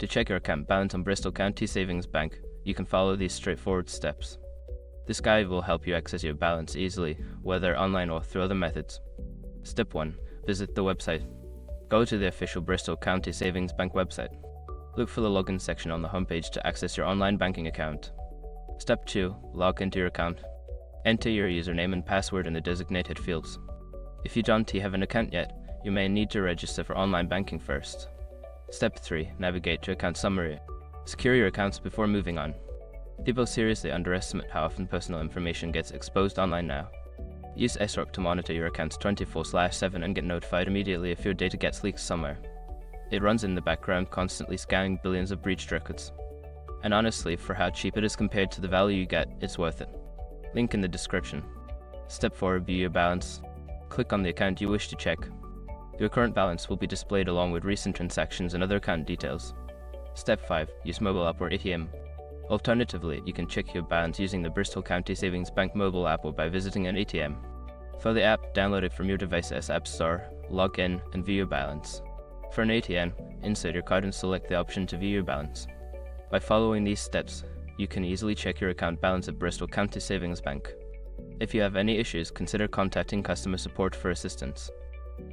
To check your account balance on Bristol County Savings Bank, you can follow these straightforward steps. This guide will help you access your balance easily, whether online or through other methods. Step 1. Visit the website. Go to the official Bristol County Savings Bank website. Look for the login section on the homepage to access your online banking account. Step 2. Log into your account. Enter your username and password in the designated fields. If you don't have an account yet, you may need to register for online banking first. Step 3. Navigate to Account Summary. Secure your accounts before moving on. People seriously underestimate how often personal information gets exposed online now. Use SROC to monitor your accounts 24/7 and get notified immediately if your data gets leaked somewhere. It runs in the background, constantly scanning billions of breached records. And honestly, for how cheap it is compared to the value you get, it's worth it. Link in the description. Step 4. View your balance. Click on the account you wish to check. Your current balance will be displayed along with recent transactions and other account details. Step 5. Use mobile app or ATM. Alternatively, you can check your balance using the Bristol County Savings Bank mobile app or by visiting an ATM. For the app, download it from your device's App Store, log in, and view your balance. For an ATM, insert your card and select the option to view your balance. By following these steps, you can easily check your account balance at Bristol County Savings Bank. If you have any issues, consider contacting customer support for assistance.